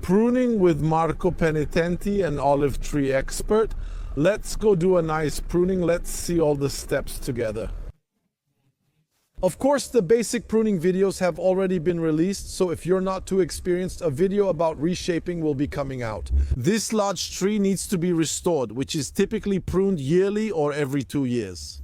Pruning with Marco Penitenti, an olive tree expert. Let's go do a nice pruning. Let's see all the steps together. Of course, the basic pruning videos have already been released, so if you're not too experienced, a video about reshaping will be coming out. This large tree needs to be restored, which is typically pruned yearly or every 2 years.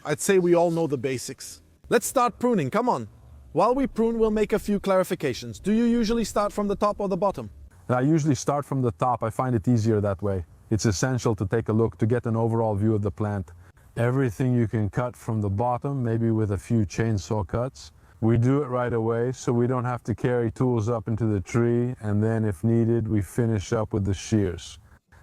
I'd say we all know the basics. Let's start pruning, come on. While we prune, we'll make a few clarifications. Do you usually start from the top or the bottom? I usually start from the top. I find it easier that way. It's essential to take a look to get an overall view of the plant. Everything you can cut from the bottom, maybe with a few chainsaw cuts. We do it right away so we don't have to carry tools up into the tree, and then if needed we finish up with the shears.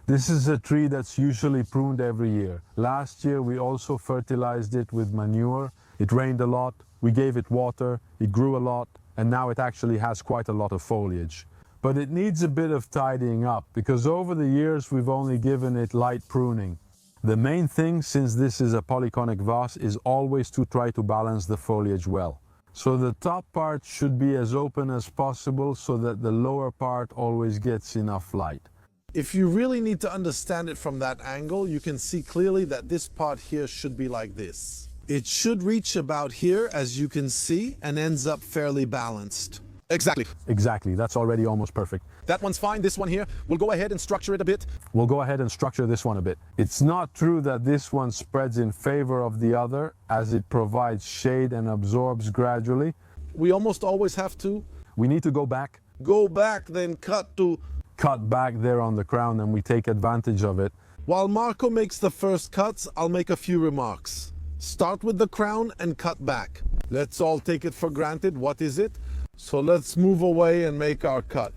This is a tree that's usually pruned every year. Last year we also fertilized it with manure. It rained a lot, we gave it water, it grew a lot, and now it actually has quite a lot of foliage. But it needs a bit of tidying up because over the years we've only given it light pruning. The main thing, since this is a polyconic vase, is always to try to balance the foliage well. So the top part should be as open as possible so that the lower part always gets enough light. If you really need to understand it from that angle, you can see clearly that this part here should be like this. It should reach about here, as you can see, and ends up fairly balanced. Exactly, that's already almost perfect. That one's fine, this one here, we'll go ahead and structure it a bit. We'll go ahead and structure this one a bit. It's not true that this one spreads in favor of the other, as it provides shade and absorbs gradually. We almost always have to. We need to go back. Go back, then cut to... Cut back there on the crown, and we take advantage of it. While Marco makes the first cuts, I'll make a few remarks. Start with the crown and cut back. Let's all take it for granted. What is it? So let's move away and make our cut.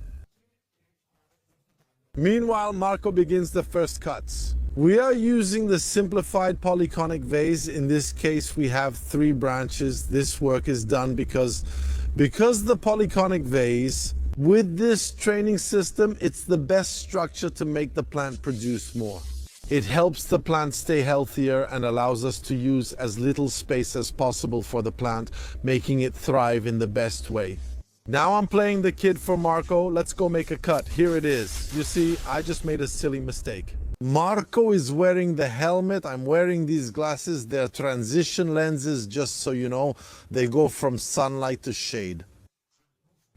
Meanwhile, Marco begins the first cuts. We are using the simplified polyconic vase. In this case, we have 3 branches. This work is done because the polyconic vase, with this training system, it's the best structure to make the plant produce more. It helps the plant stay healthier and allows us to use as little space as possible for the plant, making it thrive in the best way. Now I'm playing the kid for Marco. Let's go make a cut. Here it is. You see, I just made a silly mistake. Marco is wearing the helmet. I'm wearing these glasses. They're transition lenses, just so you know. They go from sunlight to shade.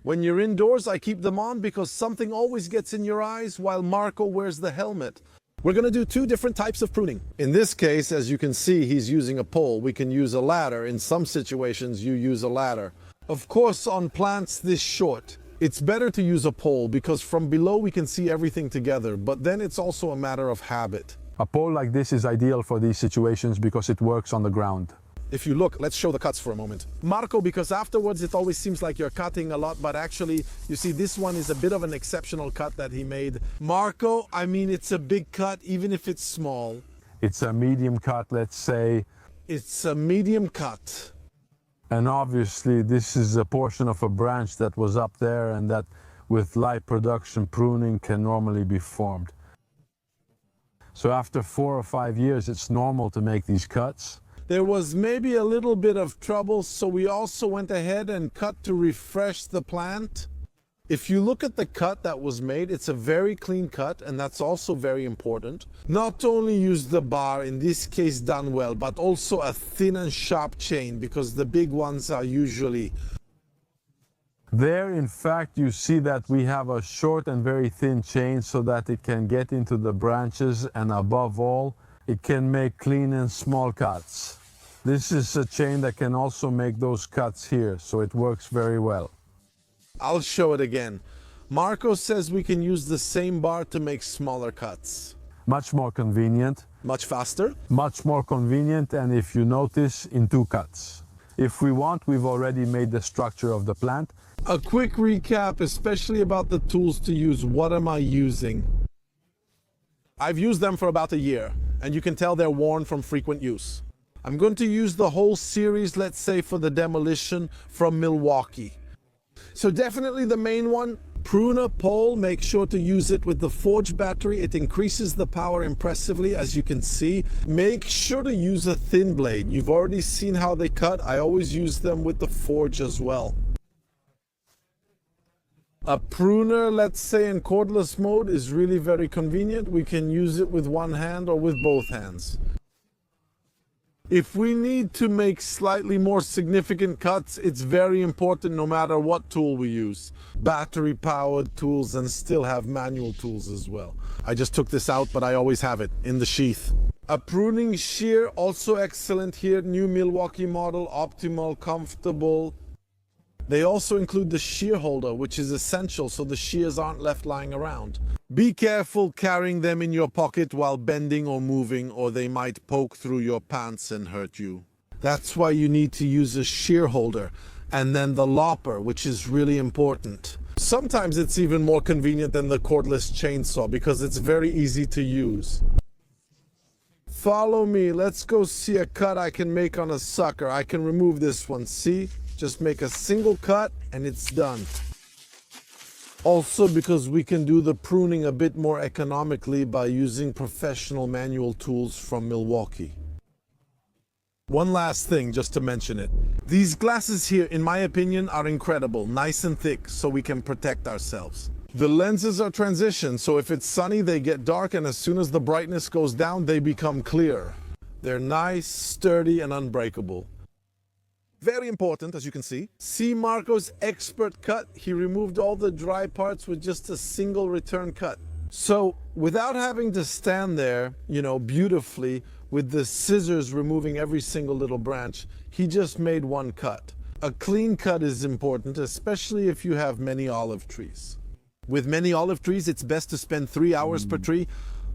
When you're indoors, I keep them on because something always gets in your eyes while Marco wears the helmet. We're going to do 2 different types of pruning. In this case, as you can see, he's using a pole. We can use a ladder. In some situations, you use a ladder. Of course, on plants this short, it's better to use a pole because from below we can see everything together, but then it's also a matter of habit. A pole like this is ideal for these situations because it works on the ground. If you look, let's show the cuts for a moment. Marco, because afterwards it always seems like you're cutting a lot, but actually, you see, this one is a bit of an exceptional cut that he made. Marco, I mean, it's a big cut, even if it's small. It's a medium cut, let's say. It's a medium cut. And obviously, this is a portion of a branch that was up there and that with light production pruning can normally be formed. So after 4 or 5 years, it's normal to make these cuts. There was maybe a little bit of trouble, so we also went ahead and cut to refresh the plant. If you look at the cut that was made, it's a very clean cut, and that's also very important. Not only use the bar, in this case done well, but also a thin and sharp chain, because the big ones are usually... There, in fact, you see that we have a short and very thin chain so that it can get into the branches, and above all, it can make clean and small cuts. This is a chain that can also make those cuts here, so it works very well. I'll show it again. Marco says we can use the same bar to make smaller cuts. Much more convenient. Much faster. Much more convenient, and if you notice, in 2 cuts. If we want, we've already made the structure of the plant. A quick recap, especially about the tools to use. What am I using? I've used them for about a year, and you can tell they're worn from frequent use. I'm going to use the whole series, let's say, for the demolition from Milwaukee. So definitely the main one, pruner pole. Make sure to use it with the forge battery. It increases the power impressively, as you can see. Make sure to use a thin blade. You've already seen how they cut. I always use them with the forge as well. A pruner, let's say in cordless mode, is really very convenient. We can use it with one hand or with both hands. If we need to make slightly more significant cuts, it's very important no matter what tool we use. Battery powered tools, and still have manual tools as well. I just took this out, but I always have it in the sheath. A pruning shear, also excellent here. New Milwaukee model, optimal, comfortable. They also include the shear holder, which is essential so the shears aren't left lying around. Be careful carrying them in your pocket while bending or moving, or they might poke through your pants and hurt you. That's why you need to use a shear holder, and then the lopper, which is really important. Sometimes it's even more convenient than the cordless chainsaw because it's very easy to use. Follow me, let's go see a cut I can make on a sucker. I can remove this one, see? Just make a single cut and it's done. Also because we can do the pruning a bit more economically by using professional manual tools from Milwaukee. One last thing, just to mention it. These glasses here, in my opinion, are incredible, nice and thick, so we can protect ourselves. The lenses are transition, so if it's sunny, they get dark, and as soon as the brightness goes down, they become clear. They're nice, sturdy, and unbreakable. Very important, as you can see. See Marco's expert cut? He removed all the dry parts with just a single return cut. So without having to stand there, beautifully, with the scissors removing every single little branch, he just made one cut. A clean cut is important, especially if you have many olive trees. With many olive trees, it's best to spend 3 hours per tree,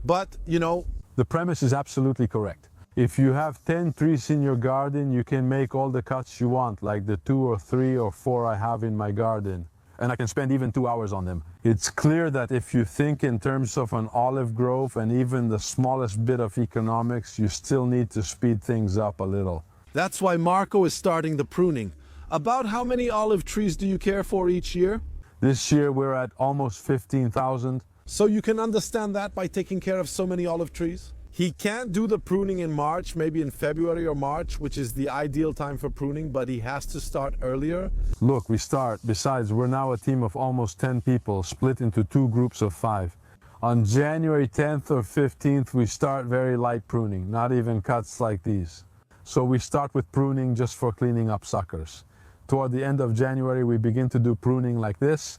but The premise is absolutely correct. If you have 10 trees in your garden, you can make all the cuts you want, like the 2 or 3 or 4 I have in my garden. And I can spend even 2 hours on them. It's clear that if you think in terms of an olive grove and even the smallest bit of economics, you still need to speed things up a little. That's why Marco is starting the pruning. About how many olive trees do you care for each year? This year we're at almost 15,000. So you can understand that by taking care of so many olive trees? He can't do the pruning in March, maybe in February or March, which is the ideal time for pruning, but he has to start earlier. Look, we start. Besides, we're now a team of almost 10 people, split into 2 groups of 5. On January 10th or 15th, we start very light pruning, not even cuts like these. So we start with pruning just for cleaning up suckers. Toward the end of January, we begin to do pruning like this.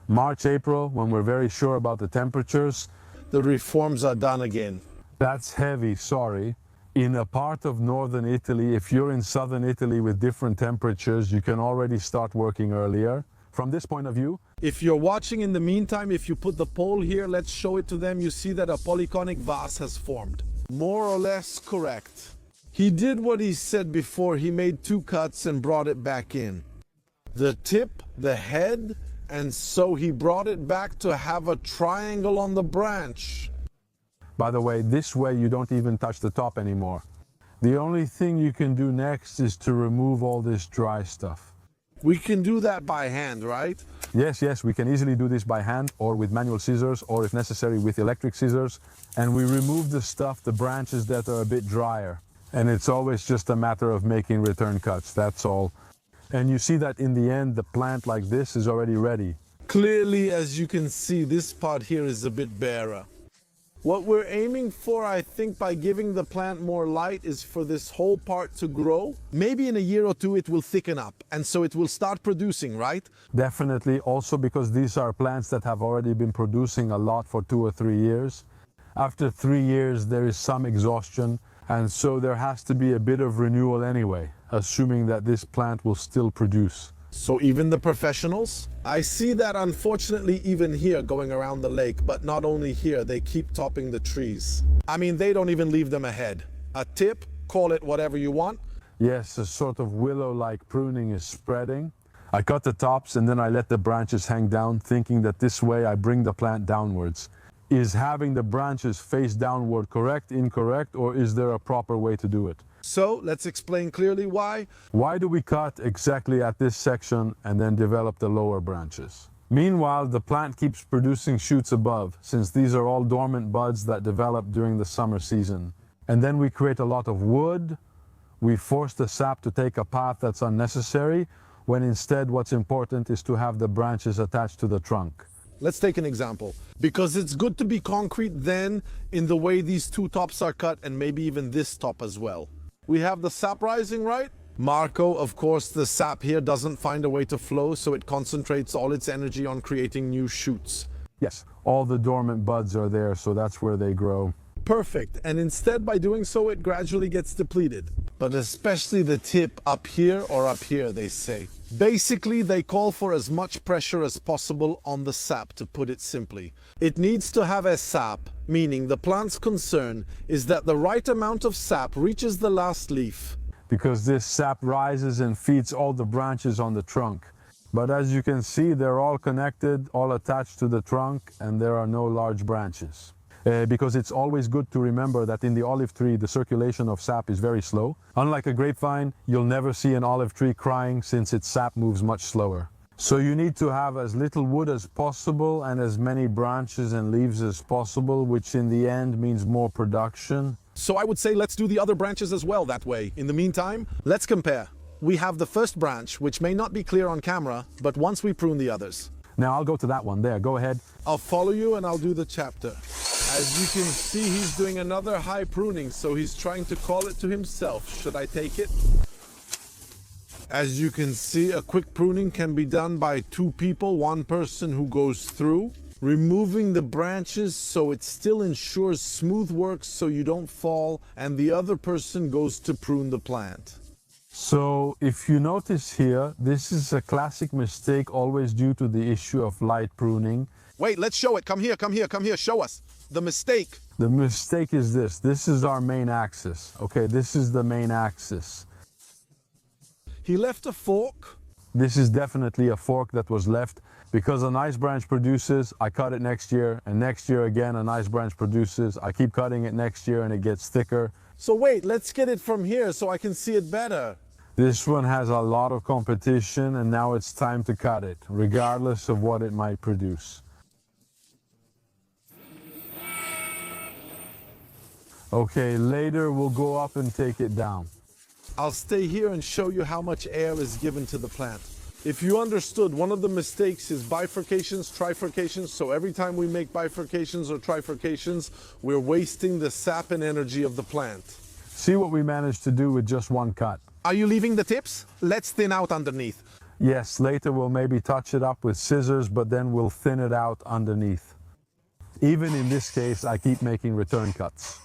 March, April, when we're very sure about the temperatures, the reforms are done again. That's heavy, sorry. In a part of northern Italy, if you're in southern Italy with different temperatures, you can already start working earlier. From this point of view, if you're watching in the meantime, if you put the pole here, let's show it to them, you see that a polyconic vase has formed. More or less correct. He did what he said before. He made 2 cuts and brought it back in. The tip, the head, and so he brought it back to have a triangle on the branch. By the way, this way you don't even touch the top anymore. The only thing you can do next is to remove all this dry stuff. We can do that by hand, right? Yes, we can easily do this by hand or with manual scissors, or if necessary with electric scissors. And we remove the stuff, the branches that are a bit drier. And it's always just a matter of making return cuts, that's all. And you see that in the end, the plant like this is already ready. Clearly, as you can see, this part here is a bit barer. What we're aiming for, I think, by giving the plant more light is for this whole part to grow. Maybe in a year or 2 it will thicken up, and so it will start producing, right? Definitely, also because these are plants that have already been producing a lot for 2 or 3 years. After 3 years there is some exhaustion, and so there has to be a bit of renewal anyway, assuming that this plant will still produce. So even the professionals? I see that unfortunately even here going around the lake, but not only here, they keep topping the trees. I mean, they don't even leave them ahead. A tip, call it whatever you want. Yes, a sort of willow-like pruning is spreading. I cut the tops and then I let the branches hang down, thinking that this way I bring the plant downwards. Is having the branches face downward correct, incorrect, or is there a proper way to do it? So let's explain clearly why. Why do we cut exactly at this section and then develop the lower branches? Meanwhile, the plant keeps producing shoots above, since these are all dormant buds that develop during the summer season. And then we create a lot of wood, we force the sap to take a path that's unnecessary, when instead what's important is to have the branches attached to the trunk. Let's take an example. Because it's good to be concrete then in the way these two tops are cut and maybe even this top as well. We have the sap rising, right? Marco, of course, the sap here doesn't find a way to flow, so it concentrates all its energy on creating new shoots. Yes, all the dormant buds are there, so that's where they grow. Perfect. And instead, by doing so, it gradually gets depleted. But especially the tip up here or up here, they say. Basically, they call for as much pressure as possible on the sap, to put it simply. It needs to have a sap, meaning the plant's concern is that the right amount of sap reaches the last leaf. Because this sap rises and feeds all the branches on the trunk. But as you can see, they're all connected, all attached to the trunk, and there are no large branches. Because it's always good to remember that in the olive tree, the circulation of sap is very slow. Unlike a grapevine, you'll never see an olive tree crying since its sap moves much slower. So you need to have as little wood as possible and as many branches and leaves as possible, which in the end means more production. So I would say let's do the other branches as well that way. In the meantime, let's compare. We have the first branch, which may not be clear on camera, but once we prune the others. Now I'll go to that one there, go ahead. I'll follow you and I'll do the chapter. As you can see, he's doing another high pruning, so he's trying to call it to himself. Should I take it? As you can see, a quick pruning can be done by two people, one person who goes through, removing the branches so it still ensures smooth work so you don't fall, and the other person goes to prune the plant. So if you notice here, this is a classic mistake always due to the issue of light pruning. Wait, let's show it. Come here, come here, come here. Show us the mistake. The mistake is this. This is our main axis. Okay, this is the main axis. He left a fork. This is definitely a fork that was left because a nice branch produces, I cut it next year, and next year again a nice branch produces, I keep cutting it next year and it gets thicker. So wait, let's get it from here so I can see it better. This one has a lot of competition and now it's time to cut it, regardless of what it might produce. Okay, later we'll go up and take it down. I'll stay here and show you how much air is given to the plant. If you understood, one of the mistakes is bifurcations, trifurcations, so every time we make bifurcations or trifurcations, we're wasting the sap and energy of the plant. See what we managed to do with just one cut. Are you leaving the tips? Let's thin out underneath. Yes, later we'll maybe touch it up with scissors, but then we'll thin it out underneath. Even in this case, I keep making return cuts.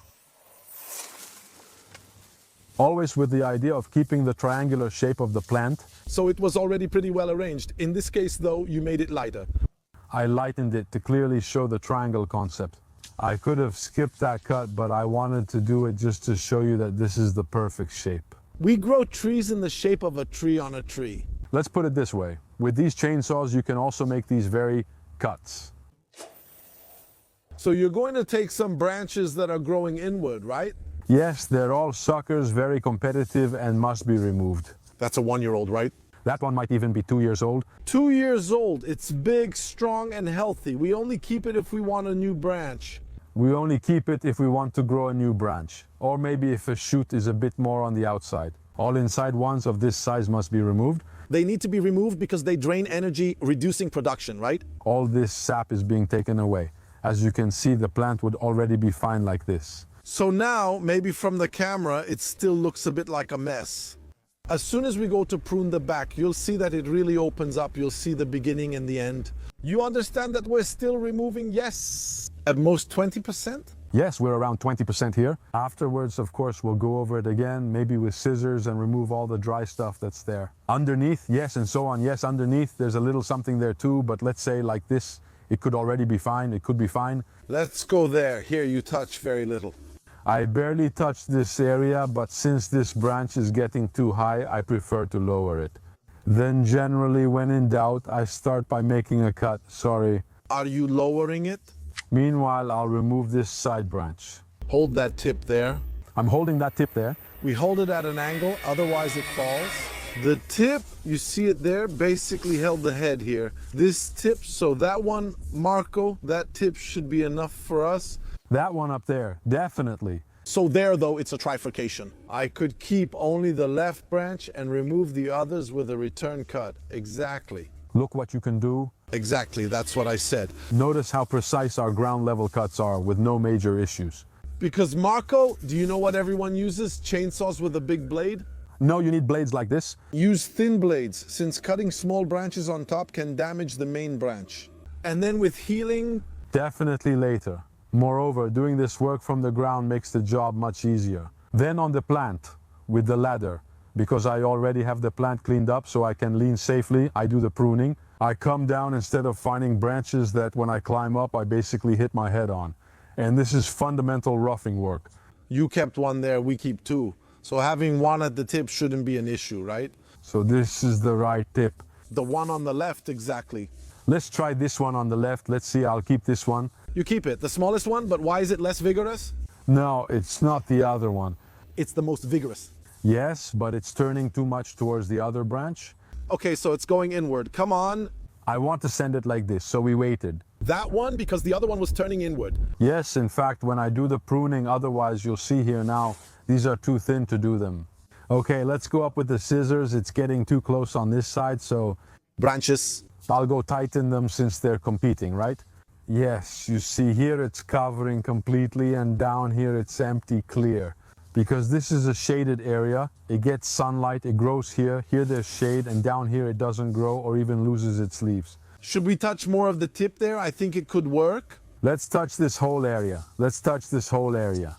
Always with the idea of keeping the triangular shape of the plant. So it was already pretty well arranged. In this case though, you made it lighter. I lightened it to clearly show the triangle concept. I could have skipped that cut, but I wanted to do it just to show you that this is the perfect shape. We grow trees in the shape of a tree on a tree. Let's put it this way. With these chainsaws, you can also make these very cuts. So you're going to take some branches that are growing inward, right? Yes, they're all suckers, very competitive and must be removed. That's a 1-year-old, right? That one might even be 2 years old. 2 years old. It's big, strong, and healthy. We only keep it if we want a new branch. We only keep it if we want to grow a new branch. Or maybe if a shoot is a bit more on the outside. All inside ones of this size must be removed. They need to be removed because they drain energy, reducing production, right? All this sap is being taken away. As you can see, the plant would already be fine like this. So now, maybe from the camera, it still looks a bit like a mess. As soon as we go to prune the back, you'll see that it really opens up. You'll see the beginning and the end. You understand that we're still removing, yes, at most 20%? Yes, we're around 20% here. Afterwards, of course, we'll go over it again, maybe with scissors and remove all the dry stuff that's there. Underneath, yes, and so on. Yes, underneath, there's a little something there too, but let's say like this, it could already be fine. It could be fine. Let's go there. Here, you touch very little. I barely touched this area, but since this branch is getting too high, I prefer to lower it. Then generally, when in doubt, I start by making a cut. Sorry. Are you lowering it? Meanwhile, I'll remove this side branch. Hold that tip there. I'm holding that tip there. We hold it at an angle, otherwise it falls. The tip, you see it there, basically held the head here. This tip, so that one, Marco, that tip should be enough for us. That one up there, definitely. So there, though, it's a trifurcation. I could keep only the left branch and remove the others with a return cut. Exactly. Look what you can do. Exactly, that's what I said. Notice how precise our ground level cuts are with no major issues. Because Marco, do you know what everyone uses? Chainsaws with a big blade? No, you need blades like this. Use thin blades, since cutting small branches on top can damage the main branch. And then with healing, Definitely later. Moreover, doing this work from the ground makes the job much easier. Then on the plant, with the ladder, because I already have the plant cleaned up so I can lean safely, I do the pruning. I come down instead of finding branches that when I climb up, I basically hit my head on. And this is fundamental roughing work. you kept one there, we keep two. So having one at the tip shouldn't be an issue, right? So this is the right tip. The one on the left, exactly. Let's try this one on the left. Let's see, I'll keep this one. You keep it, the smallest one, but why is it less vigorous? No, it's not the other one. It's the most vigorous. Yes, but it's turning too much towards the other branch. Okay, so it's going inward. Come on. I want to send it like this, so we waited. That one, because the other one was turning inward. Yes, in fact, when I do the pruning, otherwise you'll see here now, these are too thin to do them. Okay, let's go up with the scissors. It's getting too close on this side, so Branches. I'll go tighten them since they're competing, right? Yes, you see here it's covering completely and down here it's empty, clear. Because this is a shaded area, it gets sunlight, it grows here, here there's shade, and down here it doesn't grow or even loses its leaves. Should we touch more of the tip there? I think it could work. Let's touch this whole area. Let's touch this whole area.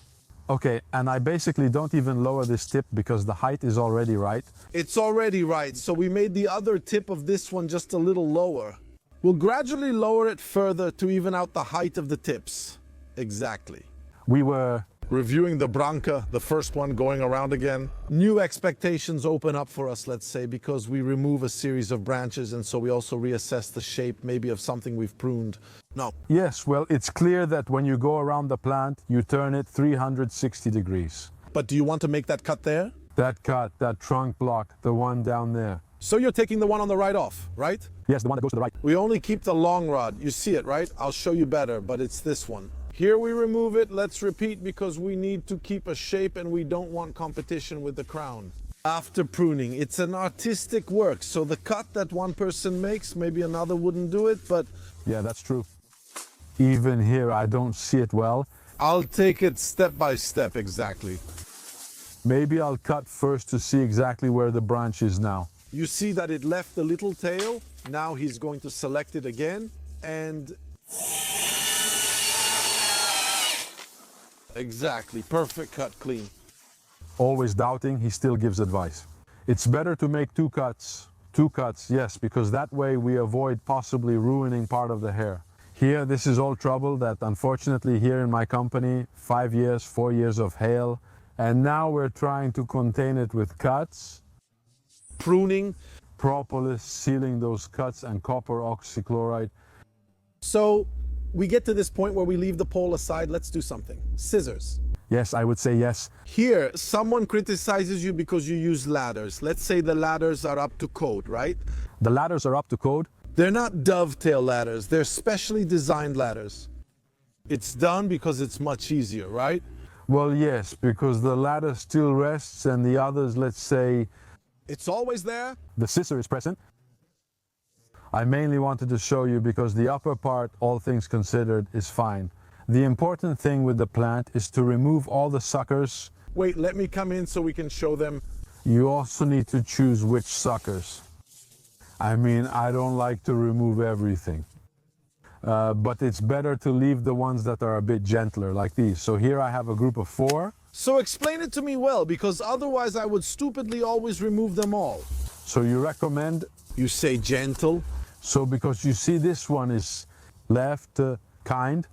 Okay, and I basically don't even lower this tip because the height is already right. It's already right, so we made the other tip of this one just a little lower. We'll gradually lower it further to even out the height of the tips. Exactly. We were Reviewing the Branca, the first one going around again. New expectations open up for us, let's say, because we remove a series of branches and so we also reassess the shape maybe of something we've pruned. No. Yes, well, it's clear that when you go around the plant, you turn it 360 degrees. But do you want to make that cut there? That cut, that trunk block, the one down there. So you're taking the one on the right off, right? Yes, the one that goes to the right. We only keep the long rod. You see it, right? I'll show you better, but it's this one. Here we remove it. Let's repeat because we need to keep a shape and we don't want competition with the crown. After pruning, it's an artistic work. So the cut that one person makes, maybe another wouldn't do it, but Yeah, that's true. Even here, I don't see it well. I'll take it step by step, exactly. Maybe I'll cut first to see exactly where the branch is now. You see that it left the little tail. Now he's going to select it again and exactly, perfect cut, clean. Always doubting, he still gives advice. It's better to make two cuts. Two cuts, yes, because that way we avoid possibly ruining part of the hair. Here, this is all trouble that unfortunately here in my company, 5 years, 4 years of hail, and now we're trying to contain it with cuts, Pruning. propolis, sealing those cuts, and copper oxychloride. So we get to this point where we leave the pole aside. Let's do something. Scissors. Yes, I would say yes. Here, someone criticizes you because you use ladders. Let's say the ladders are up to code, right? The ladders are up to code. They're not dovetail ladders. They're specially designed ladders. It's done because it's much easier, right? Well, yes, because the ladder still rests and the others, let's say, It's always there. the scissor is present. I mainly wanted to show you because the upper part, all things considered, is fine. The important thing with the plant is to remove all the suckers. Wait, let me come in so we can show them. You also need to choose which suckers. I mean, I don't like to remove everything. But it's better to leave the ones that are a bit gentler, like these. So here I have a group of 4. So explain it to me well, because otherwise I would stupidly always remove them all. So you recommend, You say gentle. so because you see this one is left kind.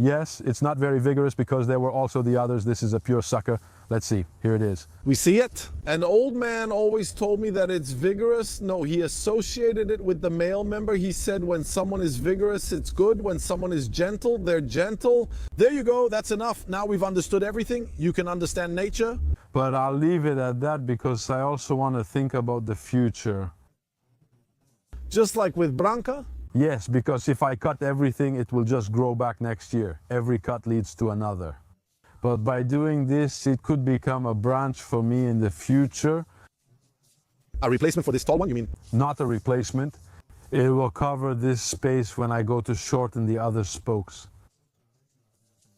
Yes, it's not very vigorous because there were also the others. This is a pure sucker. Let's see, here it is. We see it? An old man always told me that it's vigorous. No, he associated it with the male member. He said when someone is vigorous, it's good. When someone is gentle, they're gentle. There you go, that's enough. Now we've understood everything. You can understand nature. But I'll leave it at that because I also want to think about the future. Just like with Branca. Yes, because if I cut everything, it will just grow back next year. Every cut leads to another. But by doing this, it could become a branch for me in the future. A replacement for this tall one, you mean? Not a replacement. It will cover this space when I go to shorten the other spokes.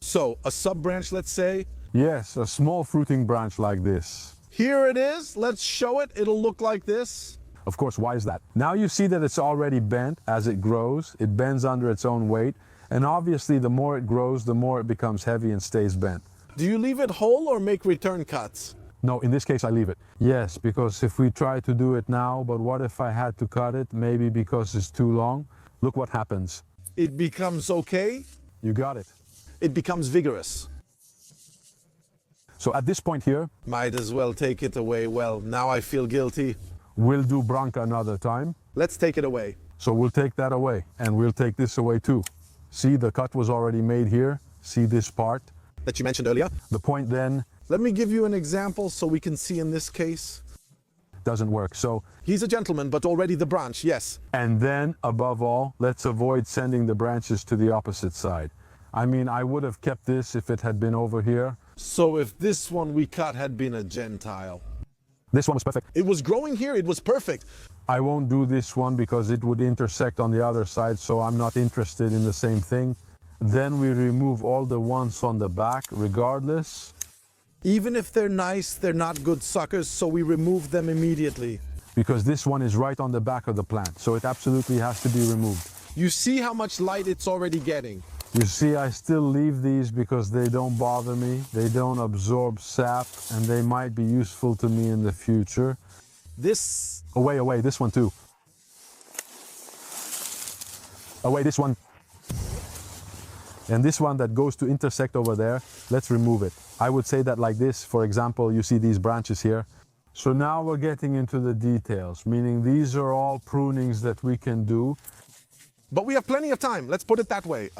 So, a sub-branch, let's say. Yes, a small fruiting branch like this. Here it is. Let's show it. It'll look like this. Of course, why is that? Now you see that it's already bent as it grows. It bends under its own weight. And obviously, the more it grows, the more it becomes heavy and stays bent. Do you leave it whole or make return cuts? No, in this case, I leave it. Yes, because if we try to do it now, but what if I had to cut it, maybe because it's too long? Look what happens. It becomes okay. You got it. It becomes vigorous. So at this point here, Might as well take it away. Well, now I feel guilty. we'll do branca another time. Let's take it away. So we'll take that away, and we'll take this away too. See, the cut was already made here. See this part? That you mentioned earlier. The point then Let me give you an example so we can see in this case. doesn't work. So, He's a gentleman, but already the branch, yes. and then above all, let's avoid sending the branches to the opposite side. I mean, I would have kept this if it had been over here. So if this one we cut had been a Gentile. This one was perfect. It was growing here, it was perfect. I won't do this one because it would intersect on the other side, so I'm not interested in the same thing. Then we remove all the ones on the back, regardless, Even if they're nice, they're not good suckers, so we remove them immediately. because this one is right on the back of the plant, so it absolutely has to be removed. You see how much light it's already getting. You see, I still leave these because they don't bother me, they don't absorb sap, and they might be useful to me in the future. This, Away, this one too. Away, this one. And this one that goes to intersect over there, let's remove it. I would say that like this, for example, you see these branches here. So now we're getting into the details, meaning these are all prunings that we can do. but we have plenty of time, let's put it that way.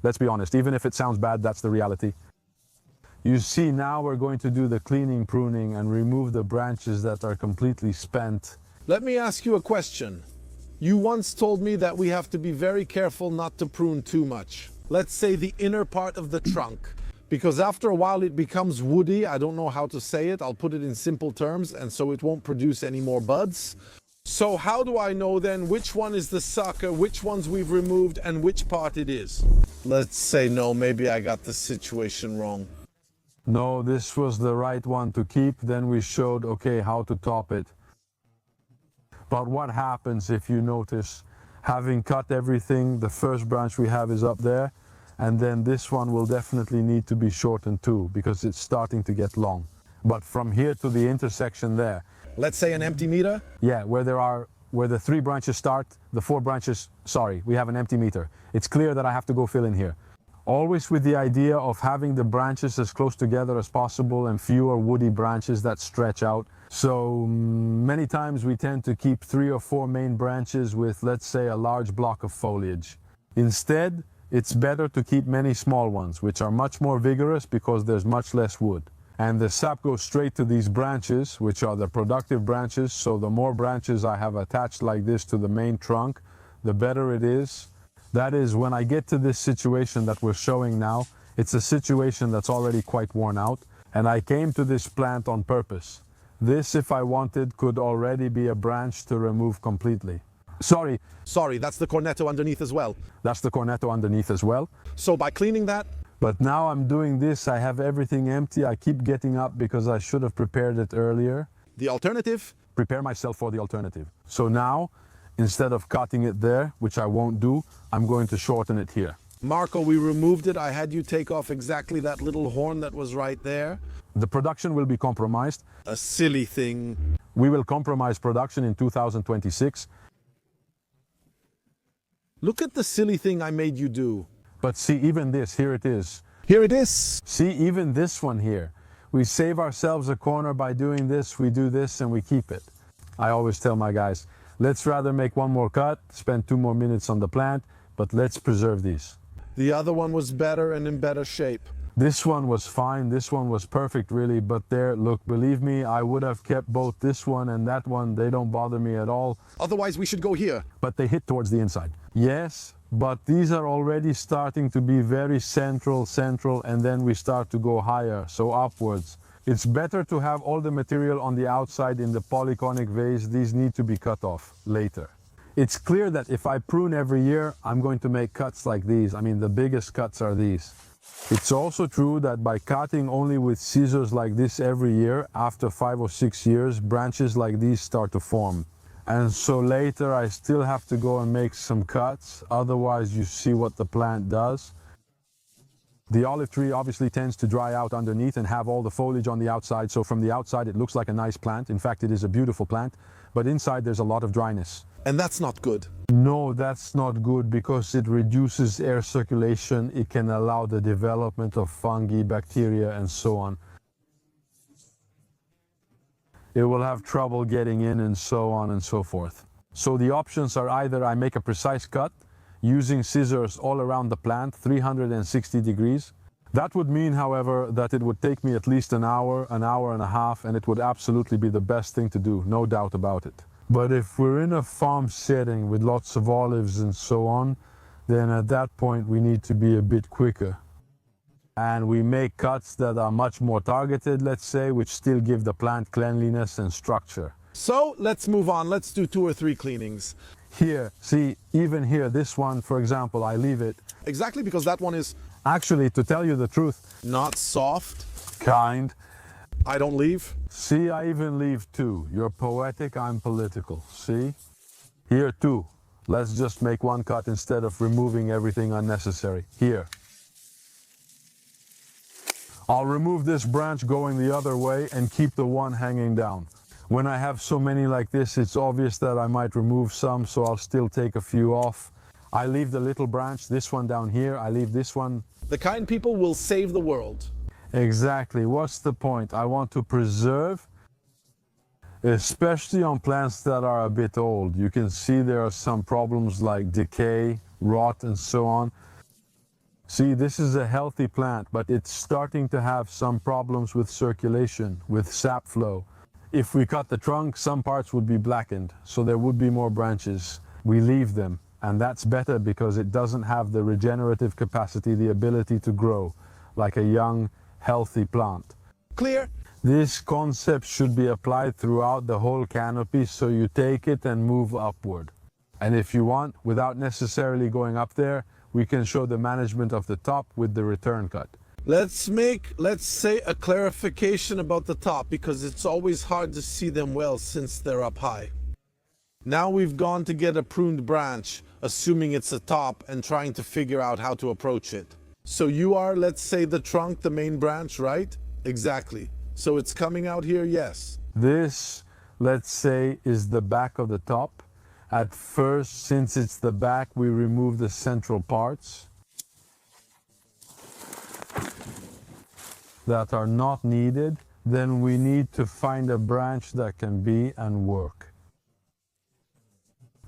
Let's be honest, even if it sounds bad, that's the reality. You see, now we're going to do the cleaning pruning and remove the branches that are completely spent. Let me ask you a question. You once told me that we have to be very careful not to prune too much. Let's say the inner part of the trunk. Because after a while it becomes woody. I don't know how to say it. I'll put it in simple terms, and so it won't produce any more buds. So how do I know then which one is the sucker, which ones we've removed, and which part it is? Let's say no, maybe I got the situation wrong. No, this was the right one to keep. Then we showed, okay, how to top it. But what happens if you notice, having cut everything, the first branch we have is up there, and then this one will definitely need to be shortened too, because it's starting to get long. But from here to the intersection there, Let's say an empty meter. yeah, where the 3 branches start, the 4 branches, sorry, we have an empty meter. It's clear that I have to go fill in here. Always with the idea of having the branches as close together as possible and fewer woody branches that stretch out. So many times we tend to keep 3 or 4 main branches with, let's say, a large block of foliage. Instead, it's better to keep many small ones, which are much more vigorous because there's much less wood. And the sap goes straight to these branches, which are the productive branches. So the more branches I have attached like this to the main trunk, the better it is. That is, when I get to this situation that we're showing now, it's a situation that's already quite worn out. And I came to this plant on purpose. This, if I wanted, could already be a branch to remove completely. Sorry, that's the cornetto underneath as well. That's the cornetto underneath as well. So by cleaning that, But now I'm doing this, I have everything empty. I keep getting up because I should have prepared it earlier. the alternative, Prepare myself for the alternative. So now, instead of cutting it there, which I won't do, I'm going to shorten it here. Marco, we removed it. I had you take off exactly that little horn that was right there. The production will be compromised. A silly thing. We will compromise production in 2026. Look at the silly thing I made you do. But see, even this, here it is. Here it is. See, even this one here. We save ourselves a corner by doing this, we do this, and we keep it. I always tell my guys, let's rather make one more cut, spend 2 more minutes on the plant, but let's preserve these. The other one was better and in better shape. This one was fine, this one was perfect really, but there, look, believe me, I would have kept both this one and that one. They don't bother me at all, Otherwise, we should go here. but they hit towards the inside. Yes, but these are already starting to be very central, and then we start to go higher, so upwards. It's better to have all the material on the outside in the polyconic vase. These need to be cut off later. It's clear that if I prune every year, I'm going to make cuts like these. I mean, the biggest cuts are these. It's also true that by cutting only with scissors like this every year, after 5 or 6 years, branches like these start to form. And so later I still have to go and make some cuts, otherwise you see what the plant does. The olive tree obviously tends to dry out underneath and have all the foliage on the outside, so from the outside it looks like a nice plant. In fact, it is a beautiful plant, but inside there's a lot of dryness. And that's not good. No, that's not good because it reduces air circulation. It can allow the development of fungi, bacteria, and so on. It will have trouble getting in and so on and so forth. So the options are either I make a precise cut using scissors all around the plant, 360 degrees. That would mean, however, that it would take me at least an hour and a half, and it would absolutely be the best thing to do, no doubt about it. But if we're in a farm setting with lots of olives and so on, then at that point we need to be a bit quicker. And we make cuts that are much more targeted, let's say, which still give the plant cleanliness and structure. So let's move on. Let's do 2 or 3 cleanings. Here, see, even here, this one, for example, I leave it. Exactly, because that one is Actually, to tell you the truth, not soft. kind. I don't leave. See, I even leave 2. You're poetic, I'm political. See? Here 2. Let's just make 1 cut instead of removing everything unnecessary. Here. I'll remove this branch going the other way and keep the one hanging down. When I have so many like this, it's obvious that I might remove some, so I'll still take a few off. I leave the little branch, this one down here, I leave this one. The kind people will save the world. Exactly. What's the point? I want to preserve, especially on plants that are a bit old. You can see there are some problems like decay, rot, and so on. See, this is a healthy plant, but it's starting to have some problems with circulation, with sap flow. If we cut the trunk, some parts would be blackened, so there would be more branches. We leave them, and that's better because it doesn't have the regenerative capacity, the ability to grow like a young, healthy plant. Clear? This concept should be applied throughout the whole canopy, so you take it and move upward. And if you want, without necessarily going up there, we can show the management of the top with the return cut. Let's say, a clarification about the top, because it's always hard to see them well since they're up high. Now we've gone to get a pruned branch, assuming it's a top, and trying to figure out how to approach it. So you are, let's say, the trunk, the main branch, right? Exactly. So it's coming out here, yes. This, let's say, is the back of the top. At first, since it's the back, we remove the central parts that are not needed. Then we need to find a branch that can be and work.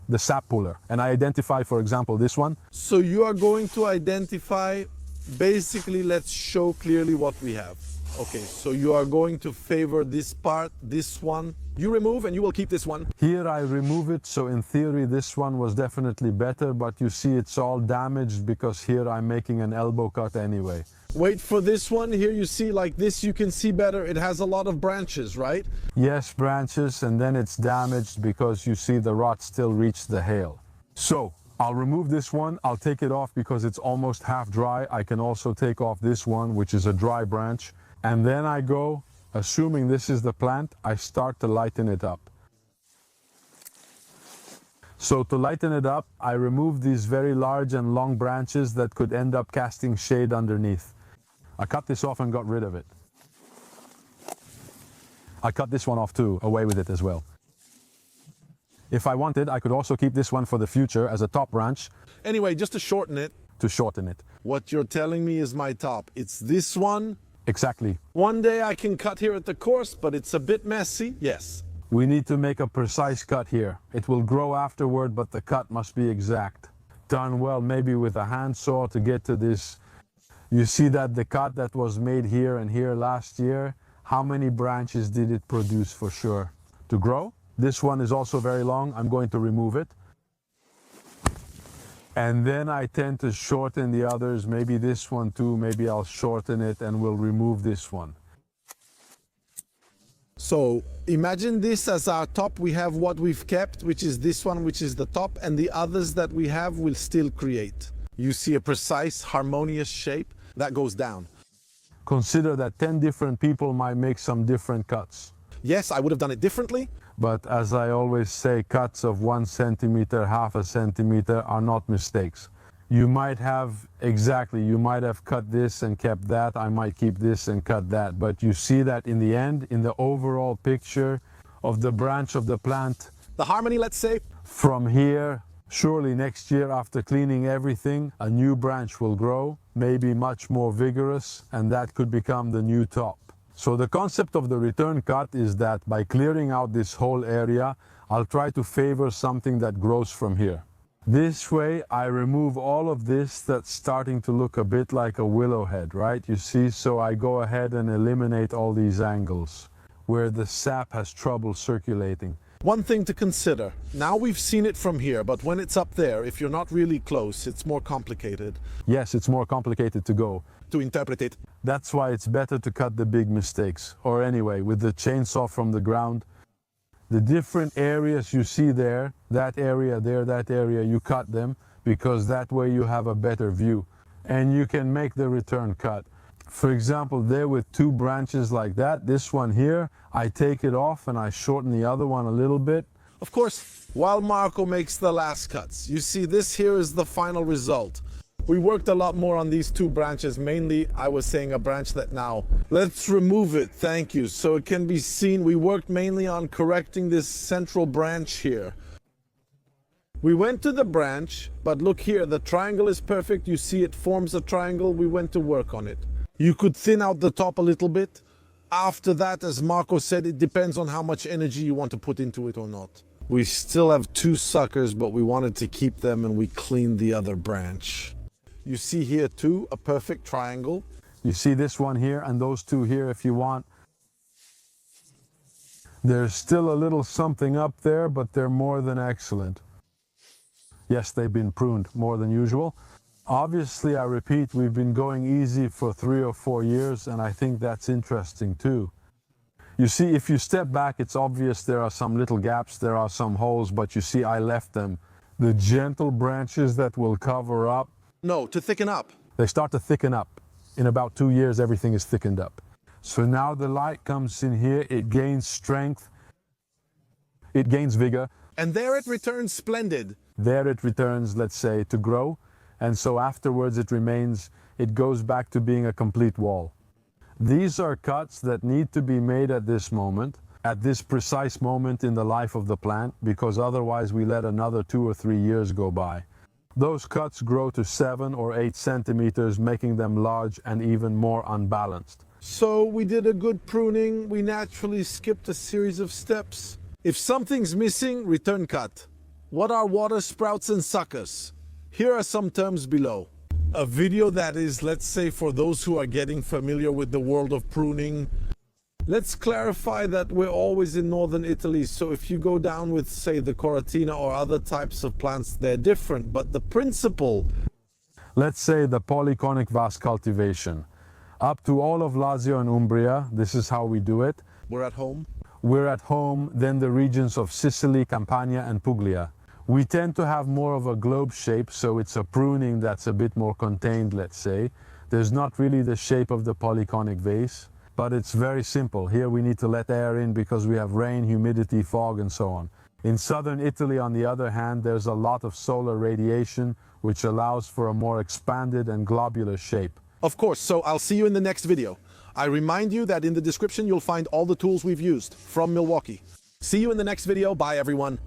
The sap puller. And I identify, for example, this one. So you are going to identify, basically, let's show clearly what we have. Okay, so you are going to favor this part, this one. You remove and you will keep this one. Here I remove it, so in theory this one was definitely better, but you see it's all damaged because here I'm making an elbow cut anyway. Wait for this one. Here you see, like this, you can see better. It has a lot of branches, right? Yes, branches, and then it's damaged because you see the rot still reached the hail. So I'll remove this one. I'll take it off because it's almost half dry. I can also take off this one, which is a dry branch. And then I go, assuming this is the plant, I start to lighten it up. So to lighten it up, I remove these very large and long branches that could end up casting shade underneath. I cut this off and got rid of it. I cut this one off too, away with it as well. If I wanted, I could also keep this one for the future as a top branch. Anyway, just to shorten it. To shorten it. What you're telling me is my top. It's this one. Exactly. One day I can cut here at the course, but it's a bit messy. Yes. We need to make a precise cut here. It will grow afterward, but the cut must be exact. Done well, maybe with a handsaw to get to this. You see that the cut that was made here and here last year, how many branches did it produce for sure? To grow? This one is also very long. I'm going to remove it. And then I tend to shorten the others, maybe this one too, maybe I'll shorten it and we'll remove this one. So imagine this as our top. We have what we've kept, which is this one, which is the top, and the others that we have will still create. You see a precise, harmonious shape that goes down. Consider that 10 different people might make some different cuts. Yes, I would have done it differently. But as I always say, cuts of 1 centimeter, half a centimeter are not mistakes. You might have, you might have cut this and kept that, I might keep this and cut that. But you see that in the end, in the overall picture of the branch of the plant. The harmony, let's say. From here, surely next year after cleaning everything, a new branch will grow, maybe much more vigorous, and that could become the new top. So the concept of the return cut is that by clearing out this whole area, I'll try to favor something that grows from here. This way I remove all of this that's starting to look a bit like a willow head, right? You see, so I go ahead and eliminate all these angles where the sap has trouble circulating. One thing to consider, now we've seen it from here, but when it's up there, if you're not really close, it's more complicated. Yes, it's more complicated to go. To interpret it. That's why it's better to cut the big mistakes. Or anyway, with the chainsaw from the ground, the different areas you see there, that area there, that area, you cut them because that way you have a better view. And you can make the return cut. For example, there with 2 branches like that, this one here, I take it off and I shorten the other one a little bit. Of course, while Marco makes the last cuts, you see this here is the final result. We worked a lot more on these 2 branches, mainly I was saying a branch that now. Let's remove it, thank you. So it can be seen, we worked mainly on correcting this central branch here. We went to the branch, but look here, the triangle is perfect. You see it forms a triangle, we went to work on it. You could thin out the top a little bit. After that, as Marco said, it depends on how much energy you want to put into it or not. We still have 2 suckers, but we wanted to keep them and we cleaned the other branch. You see here too, a perfect triangle. You see this one here and those 2 here if you want. There's still a little something up there, but they're more than excellent. Yes, they've been pruned more than usual. Obviously, I repeat, we've been going easy for 3 or 4 years, and I think that's interesting too. You see, if you step back, it's obvious there are some little gaps, there are some holes, but you see I left them. The gentle branches that will cover up. No, to thicken up. They start to thicken up. In about 2 years, everything is thickened up. So now the light comes in here, it gains strength, it gains vigor. And there it returns splendid. There it returns, let's say, to grow. And so afterwards it goes back to being a complete wall. These are cuts that need to be made at this moment, at this precise moment in the life of the plant, because otherwise we let another 2 or 3 years go by. Those cuts grow to 7 or 8 centimeters, making them large and even more unbalanced. So we did a good pruning, we naturally skipped a series of steps. If something's missing, return cut. What are water sprouts and suckers? Here are some terms below. A video that is, let's say, for those who are getting familiar with the world of pruning. Let's clarify that we're always in northern Italy, so if you go down with, say, the Coratina or other types of plants, they're different, but the principle. Let's say the polyconic vase cultivation. Up to all of Lazio and Umbria, this is how we do it. We're at home. We're at home, then the regions of Sicily, Campania and Puglia. We tend to have more of a globe shape, so it's a pruning that's a bit more contained, let's say. There's not really the shape of the polyconic vase, but it's very simple. Here we need to let air in because we have rain, humidity, fog and so on. In southern Italy, on the other hand, there's a lot of solar radiation, which allows for a more expanded and globular shape. Of course, so I'll see you in the next video. I remind you that in the description you'll find all the tools we've used from Milwaukee. See you in the next video. Bye everyone.